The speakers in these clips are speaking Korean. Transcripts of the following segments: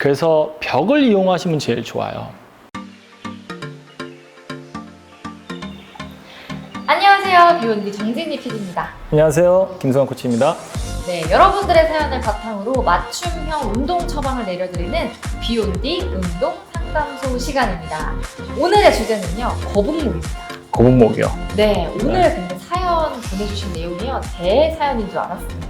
그래서 벽을 이용하시면 제일 좋아요. 안녕하세요. 비욘디 정진희 PD입니다. 안녕하세요. 김성환 코치입니다. 네, 여러분들의 사연을 바탕으로 맞춤형 운동 처방을 내려드리는 비욘디 운동 상담소 시간입니다. 오늘의 주제는요, 거북목입니다. 거북목이요. 네, 오늘 근데 사연 보내주신 내용이요, 제 사연인 줄 알았습니다.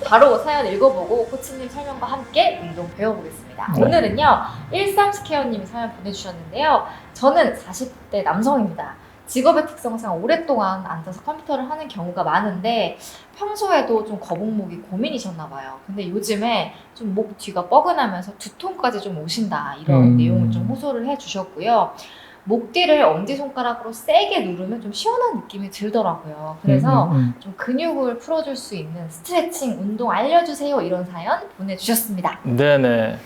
바로 사연 읽어보고 코치님 설명과 함께 운동 배워보겠습니다. 네. 오늘은요, 13스퀘어님이 사연 보내주셨는데요. 저는 40대 남성입니다. 직업의 특성상 오랫동안 앉아서 컴퓨터를 하는 경우가 많은데 평소에도 좀 거북목이 고민이셨나 봐요. 근데 요즘에 좀 목 뒤가 뻐근하면서 두통까지 좀 오신다, 이런 내용을 좀 호소를 해주셨고요. 목 뒤를 엄지손가락으로 세게 누르면 좀 시원한 느낌이 들더라고요. 그래서 좀 근육을 풀어줄 수 있는 스트레칭 운동 알려주세요, 이런 사연 보내주셨습니다. 네네.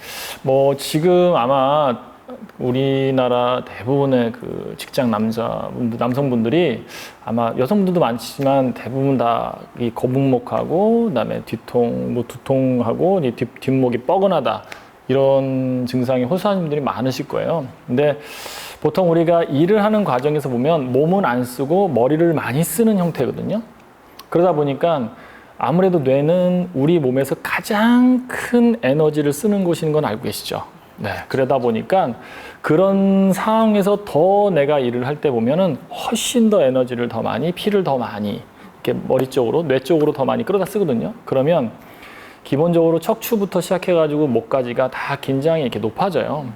뭐 지금 아마 우리나라 대부분의 그 직장 남성분들이 아마 여성분들도 많지만 대부분 다 이 거북목하고 그다음에 뒤통, 뭐 두통하고 이 뒷목이 뻐근하다, 이런 증상이 호소하는 분들이 많으실 거예요. 근데 보통 우리가 일을 하는 과정에서 보면 몸은 안 쓰고 머리를 많이 쓰는 형태거든요. 그러다 보니까 아무래도 뇌는 우리 몸에서 가장 큰 에너지를 쓰는 곳인 건 알고 계시죠? 네. 그러다 보니까 그런 상황에서 더 내가 일을 할 때 보면은 훨씬 더 에너지를 더 많이, 피를 더 많이 이렇게 머리 쪽으로, 뇌 쪽으로 더 많이 끌어다 쓰거든요. 그러면 기본적으로 척추부터 시작해가지고 목까지가 다 긴장이 이렇게 높아져요.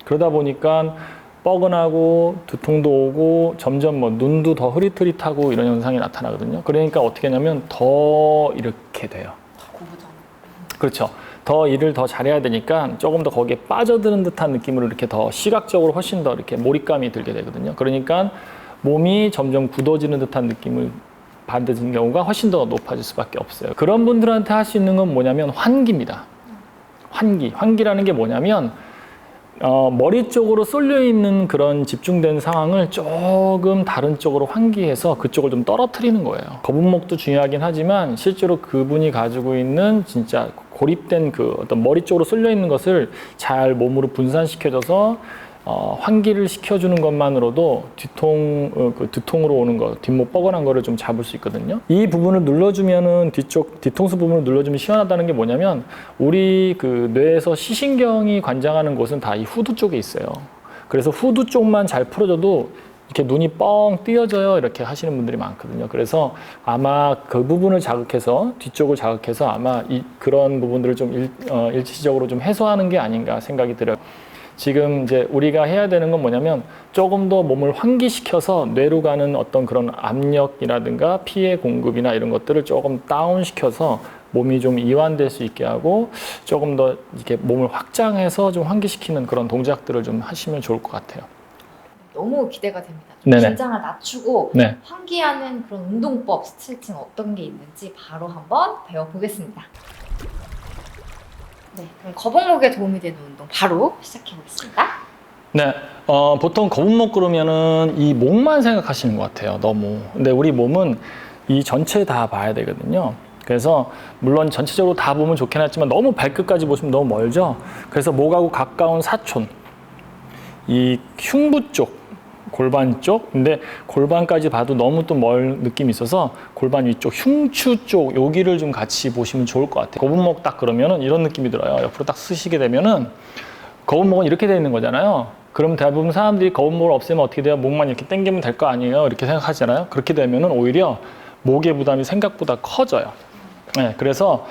그러다 보니까 뻐근하고 두통도 오고 점점 뭐 눈도 더 흐릿흐릿하고 이런 현상이 나타나거든요. 그러니까 어떻게 하냐면 더 이렇게 돼요. 고부정. 그렇죠. 더 일을 더 잘해야 되니까 조금 더 거기에 빠져드는 듯한 느낌으로 이렇게 더 시각적으로 훨씬 더 이렇게 몰입감이 들게 되거든요. 그러니까 몸이 점점 굳어지는 듯한 느낌을 받는 경우가 훨씬 더 높아질 수밖에 없어요. 그런 분들한테 할 수 있는 건 뭐냐면 환기입니다. 환기라는 게 뭐냐면 머리 쪽으로 쏠려 있는 그런 집중된 상황을 조금 다른 쪽으로 환기해서 그쪽을 좀 떨어뜨리는 거예요. 거북목도 중요하긴 하지만 실제로 그분이 가지고 있는 진짜 고립된 그 어떤 머리 쪽으로 쏠려 있는 것을 잘 몸으로 분산시켜줘서 환기를 시켜주는 것만으로도 두통으로 오는 거, 뒷목 뻐근한 거를 좀 잡을 수 있거든요. 이 부분을 눌러주면은 뒤통수 부분을 눌러주면 시원하다는 게 뭐냐면 우리 그 뇌에서 시신경이 관장하는 곳은 다 이 후두 쪽에 있어요. 그래서 후두 쪽만 잘 풀어줘도 이렇게 눈이 뻥 띄어져요, 이렇게 하시는 분들이 많거든요. 그래서 아마 그 부분을 자극해서 뒤쪽을 자극해서 아마 그런 부분들을 좀 일시적으로 좀 해소하는 게 아닌가 생각이 들어요. 지금 이제 우리가 해야 되는 건 뭐냐면 조금 더 몸을 환기시켜서 뇌로 가는 어떤 그런 압력이라든가 피해 공급이나 이런 것들을 조금 다운시켜서 몸이 좀 이완될 수 있게 하고 조금 더 이렇게 몸을 확장해서 좀 환기시키는 그런 동작들을 좀 하시면 좋을 것 같아요. 너무 기대가 됩니다. 좀 네네. 긴장을 낮추고 네. 환기하는 그런 운동법, 스트레칭 어떤 게 있는지 바로 한번 배워보겠습니다. 네, 그럼 거북목에 도움이 되는 운동 바로 시작해보겠습니다. 네, 보통 거북목 그러면은 이 목만 생각하시는 것 같아요, 너무. 근데 우리 몸은 이 전체 다 봐야 되거든요. 그래서 물론 전체적으로 다 보면 좋긴 하지만 너무 발끝까지 보시면 너무 멀죠. 그래서 목하고 가까운 사촌, 이 흉부 쪽, 골반 쪽, 근데 골반까지 봐도 너무 또 멀 느낌이 있어서 골반 위쪽, 흉추 쪽, 여기를 좀 같이 보시면 좋을 것 같아요. 거북목 딱 그러면은 이런 느낌이 들어요. 옆으로 딱 쓰시게 되면은 거북목은 이렇게 되어 있는 거잖아요. 그럼 대부분 사람들이 거북목을 없애면 어떻게 돼요? 목만 이렇게 당기면 될 거 아니에요? 이렇게 생각하잖아요. 그렇게 되면은 오히려 목의 부담이 생각보다 커져요. 네, 그래서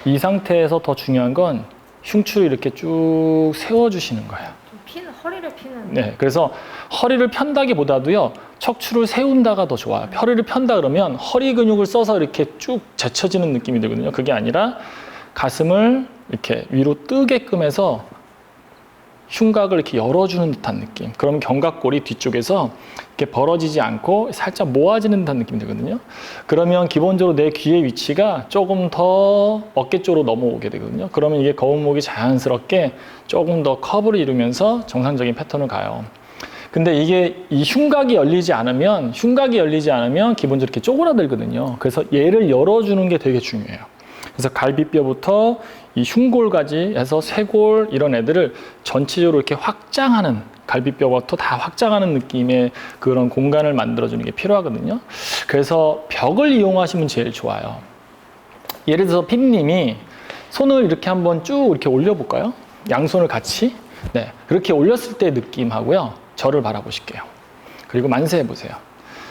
이 상태에서 더 중요한 건 흉추를 이렇게 쭉 세워주시는 거예요. 허리를 피는. 네, 그래서 허리를 편다기보다도요, 척추를 세운다가 더 좋아요. 허리를 편다 그러면 허리 근육을 써서 이렇게 쭉 제쳐지는 느낌이 들거든요. 그게 아니라 가슴을 이렇게 위로 뜨게끔 해서 흉곽을 이렇게 열어주는 듯한 느낌. 그러면 견갑골이 뒤쪽에서 이렇게 벌어지지 않고 살짝 모아지는 듯한 느낌이 들거든요. 그러면 기본적으로 내 귀의 위치가 조금 더 어깨 쪽으로 넘어오게 되거든요. 그러면 이게 거북목이 자연스럽게 조금 더 커브를 이루면서 정상적인 패턴을 가요. 근데 이게 이 흉곽이 열리지 않으면 기본적으로 이렇게 쪼그라들거든요. 그래서 얘를 열어주는 게 되게 중요해요. 그래서 갈비뼈부터 이 흉골까지 해서 쇄골 이런 애들을 전체적으로 이렇게 확장하는, 갈비뼈부터 다 확장하는 느낌의 그런 공간을 만들어주는 게 필요하거든요. 그래서 벽을 이용하시면 제일 좋아요. 예를 들어서 피디님이 손을 이렇게 한번 쭉 이렇게 올려볼까요? 양손을 같이. 네, 그렇게 올렸을 때 느낌하고요. 저를 바라보실게요. 그리고 만세해보세요.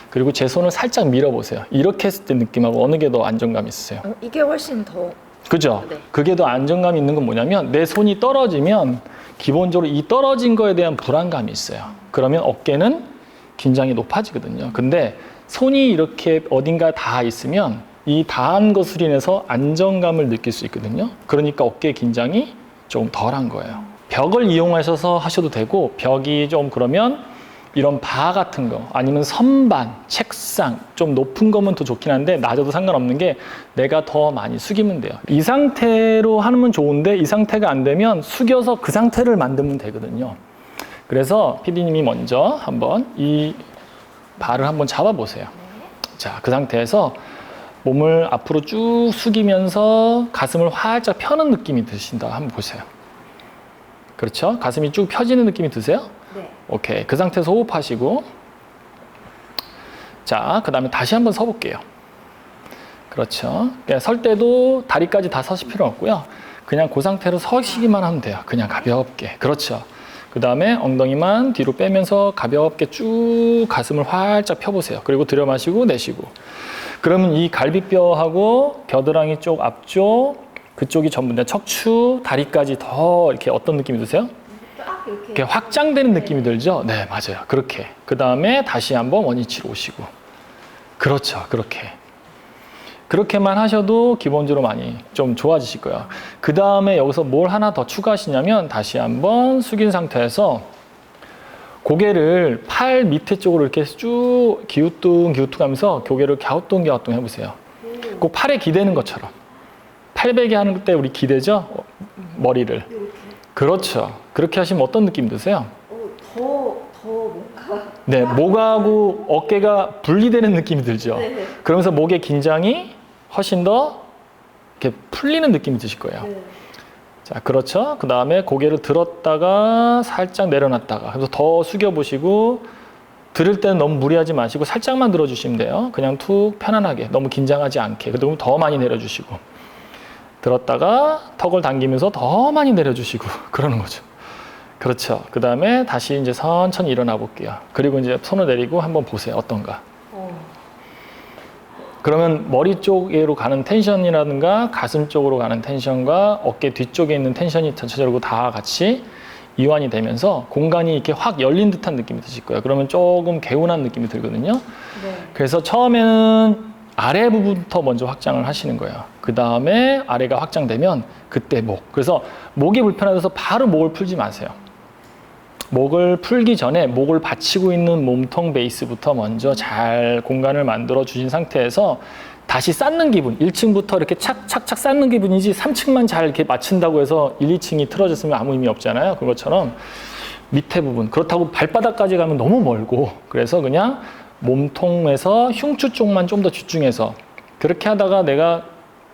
그리고 제 손을 살짝 밀어보세요. 이렇게 했을 때 느낌하고 어느 게 더 안정감 있으세요? 이게 훨씬 더. 그죠? 네. 그게 더 안정감이 있는 건 뭐냐면 내 손이 떨어지면 기본적으로 이 떨어진 거에 대한 불안감이 있어요. 그러면 어깨는 긴장이 높아지거든요. 근데 손이 이렇게 어딘가 닿아 있으면 이 닿은 것으로 인해서 안정감을 느낄 수 있거든요. 그러니까 어깨 긴장이 조금 덜한 거예요. 벽을 이용하셔서 하셔도 되고, 벽이 좀 그러면 이런 바 같은 거 아니면 선반, 책상 좀 높은 거면 더 좋긴 한데 낮아도 상관없는 게 내가 더 많이 숙이면 돼요. 이 상태로 하면 좋은데 이 상태가 안 되면 숙여서 그 상태를 만들면 되거든요. 그래서 PD님이 먼저 한번 이 바를 한번 잡아보세요. 자, 그 상태에서 몸을 앞으로 쭉 숙이면서 가슴을 활짝 펴는 느낌이 드신다. 한번 보세요. 그렇죠? 가슴이 쭉 펴지는 느낌이 드세요? 네. 오케이. 그 상태에서 호흡하시고, 자, 그 다음에 다시 한번 서볼게요. 그렇죠. 설 때도 다리까지 다 서실 필요 없고요. 그냥 그 상태로 서시기만 하면 돼요. 그냥 가볍게. 그렇죠. 그 다음에 엉덩이만 뒤로 빼면서 가볍게 쭉 가슴을 활짝 펴보세요. 그리고 들여 마시고 내쉬고. 그러면 이 갈비뼈하고 겨드랑이 쪽 앞쪽, 그쪽이 전부 다 척추, 다리까지 더 이렇게 어떤 느낌이 드세요? 딱 이렇게 확장되는 느낌이 들죠? 네, 맞아요. 그렇게. 그 다음에 다시 한번 원위치로 오시고. 그렇죠. 그렇게. 그렇게만 하셔도 기본적으로 많이 좀 좋아지실 거예요. 그 다음에 여기서 뭘 하나 더 추가하시냐면 다시 한번 숙인 상태에서 고개를 팔 밑에 쪽으로 이렇게 쭉 기우뚱 하면서 고개를 갸우뚱 해보세요. 꼭 팔에 기대는 것처럼. 팔베개 하는 때 우리 기대죠? 머리를. 그렇죠. 그렇게 하시면 어떤 느낌 드세요? 더 뭔가. 네, 목하고 어깨가 분리되는 느낌이 들죠? 네. 그러면서 목의 긴장이 훨씬 더 이렇게 풀리는 느낌이 드실 거예요. 네. 자, 그렇죠. 그 다음에 고개를 들었다가 살짝 내려놨다가. 그래서 더 숙여보시고, 들을 때는 너무 무리하지 마시고 살짝만 들어주시면 돼요. 그냥 툭 편안하게, 너무 긴장하지 않게. 그리고 더 많이 내려주시고. 들었다가 턱을 당기면서 더 많이 내려주시고 그러는 거죠. 그렇죠. 그 다음에 다시 이제 천천히 일어나 볼게요. 그리고 이제 손을 내리고 한번 보세요. 어떤가. 그러면 머리 쪽으로 가는 텐션이라든가 가슴 쪽으로 가는 텐션과 어깨 뒤쪽에 있는 텐션이 전체적으로 다 같이 이완이 되면서 공간이 이렇게 확 열린 듯한 느낌이 드실 거예요. 그러면 조금 개운한 느낌이 들거든요. 네. 그래서 처음에는 아래 부분부터 먼저 확장을 하시는 거예요. 그 다음에 아래가 확장되면 그때 목. 그래서 목이 불편해서 바로 목을 풀지 마세요. 목을 풀기 전에 목을 받치고 있는 몸통 베이스부터 먼저 잘 공간을 만들어 주신 상태에서 다시 쌓는 기분, 1층부터 이렇게 착착착 쌓는 기분이지 3층만 잘 이렇게 맞춘다고 해서 1, 2층이 틀어졌으면 아무 의미 없잖아요. 그것처럼 밑에 부분, 그렇다고 발바닥까지 가면 너무 멀고, 그래서 그냥 몸통에서 흉추 쪽만 좀 더 집중해서 그렇게 하다가 내가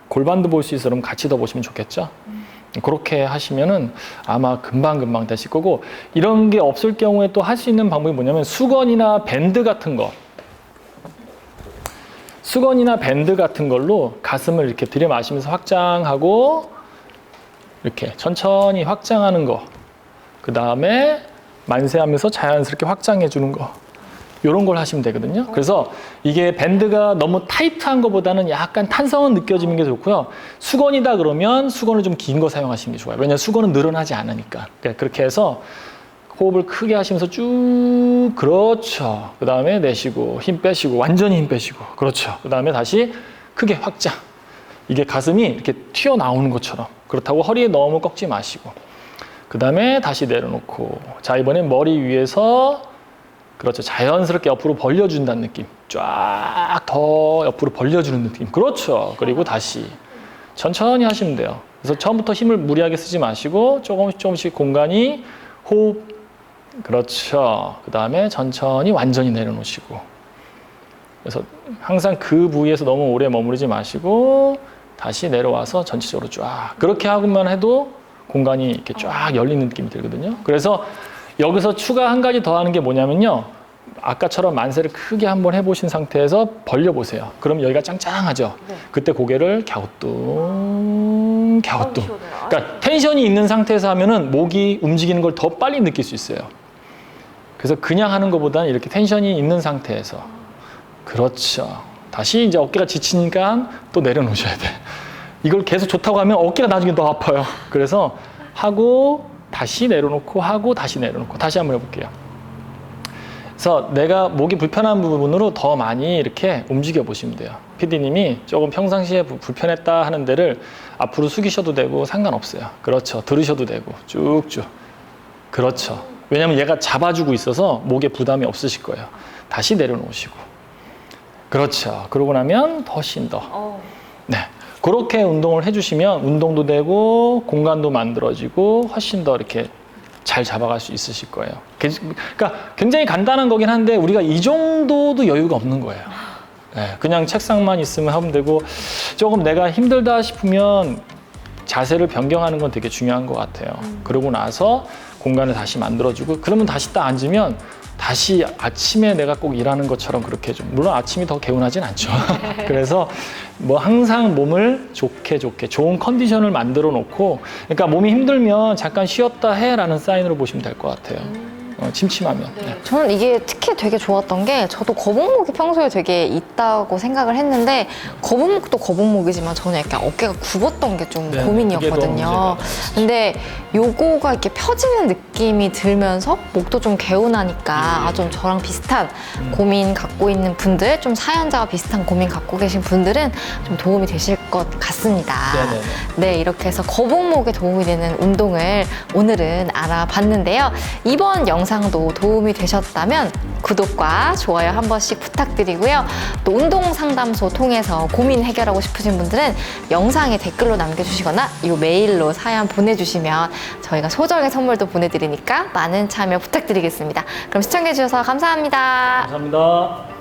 골반도 볼 수 있어 그럼 같이 더 보시면 좋겠죠. 그렇게 하시면은 아마 금방 되실 거고, 이런 게 없을 경우에 또 할 수 있는 방법이 뭐냐면 수건이나 밴드 같은 거, 수건이나 밴드 같은 걸로 가슴을 이렇게 들이마시면서 확장하고 이렇게 천천히 확장하는 거, 그 다음에 만세하면서 자연스럽게 확장해 주는 거, 이런 걸 하시면 되거든요. 그래서 이게 밴드가 너무 타이트한 것보다는 약간 탄성은 느껴지는 게 좋고요. 수건이다 그러면 수건을 좀 긴 거 사용하시는 게 좋아요. 왜냐하면 수건은 늘어나지 않으니까. 그렇게 해서 호흡을 크게 하시면서 쭉, 그렇죠. 그 다음에 내쉬고 힘 빼시고 완전히 힘 빼시고, 그렇죠. 그 다음에 다시 크게 확장. 이게 가슴이 이렇게 튀어나오는 것처럼. 그렇다고 허리에 너무 꺾지 마시고, 그 다음에 다시 내려놓고, 자, 이번엔 머리 위에서 그렇죠. 자연스럽게 옆으로 벌려준다는 느낌. 쫙 더 옆으로 벌려주는 느낌. 그렇죠. 그리고 다시 천천히 하시면 돼요. 그래서 처음부터 힘을 무리하게 쓰지 마시고 조금씩 공간이 호흡. 그렇죠. 그 다음에 천천히 완전히 내려놓으시고. 그래서 항상 그 부위에서 너무 오래 머무르지 마시고 다시 내려와서 전체적으로 쫙 그렇게 하고만 해도 공간이 이렇게 쫙 열리는 느낌이 들거든요. 그래서 여기서 추가 한 가지 더 하는 게 뭐냐면요. 아까처럼 만세를 크게 한번 해보신 상태에서 벌려보세요. 그럼 여기가 짱짱하죠. 네. 그때 고개를 갸우뚱 갸우뚱. 시원해요. 그러니까 텐션이 있는 상태에서 하면은 목이 움직이는 걸 더 빨리 느낄 수 있어요. 그래서 그냥 하는 것보다는 이렇게 텐션이 있는 상태에서. 그렇죠. 다시 이제 어깨가 지치니까 또 내려놓으셔야 돼. 이걸 계속 좋다고 하면 어깨가 나중에 더 아파요. 그래서 하고 다시 내려놓고 하고 다시 내려놓고 다시 한번 해볼게요. 그래서 내가 목이 불편한 부분으로 더 많이 이렇게 움직여 보시면 돼요. PD님이 조금 평상시에 불편했다 하는 데를 앞으로 숙이셔도 되고 상관없어요. 그렇죠. 들으셔도 되고 쭉쭉. 그렇죠. 왜냐하면 얘가 잡아주고 있어서 목에 부담이 없으실 거예요. 다시 내려놓으시고. 그렇죠. 그러고 나면 훨씬 더. 네. 그렇게 운동을 해주시면 운동도 되고 공간도 만들어지고 훨씬 더 이렇게 잘 잡아갈 수 있으실 거예요. 그러니까 굉장히 간단한 거긴 한데 우리가 이 정도도 여유가 없는 거예요. 네, 그냥 책상만 있으면 하면 되고 조금 내가 힘들다 싶으면 자세를 변경하는 건 되게 중요한 것 같아요. 그러고 나서 공간을 다시 만들어주고 그러면 다시 딱 앉으면 다시 아침에 내가 꼭 일하는 것처럼 그렇게 좀 물론 아침이 더 개운하진 않죠. 그래서 뭐 항상 몸을 좋게 좋은 컨디션을 만들어 놓고 그러니까 몸이 힘들면 잠깐 쉬었다 해라는 사인으로 보시면 될 것 같아요. 침침하면. 네. 저는 이게 특히 되게 좋았던 게 저도 거북목이 평소에 되게 있다고 생각을 했는데 거북목도 거북목이지만 저는 약간 어깨가 굽었던 게 좀 네, 고민이었거든요. 근데 요거가 이렇게 펴지는 느낌이 들면서 목도 좀 개운하니까 좀 저랑 비슷한 고민 갖고 있는 분들, 좀 사연자와 비슷한 고민 갖고 계신 분들은 좀 도움이 되실 것 같습니다. 네네네. 네, 이렇게 해서 거북목에 도움이 되는 운동을 오늘은 알아봤는데요. 이번 영상도 도움이 되셨다면 구독과 좋아요 한 번씩 부탁드리고요. 또 운동상담소 통해서 고민 해결하고 싶으신 분들은 영상에 댓글로 남겨주시거나 이 메일로 사연 보내주시면 저희가 소정의 선물도 보내드리니까 많은 참여 부탁드리겠습니다. 그럼 시청해주셔서 감사합니다. 감사합니다.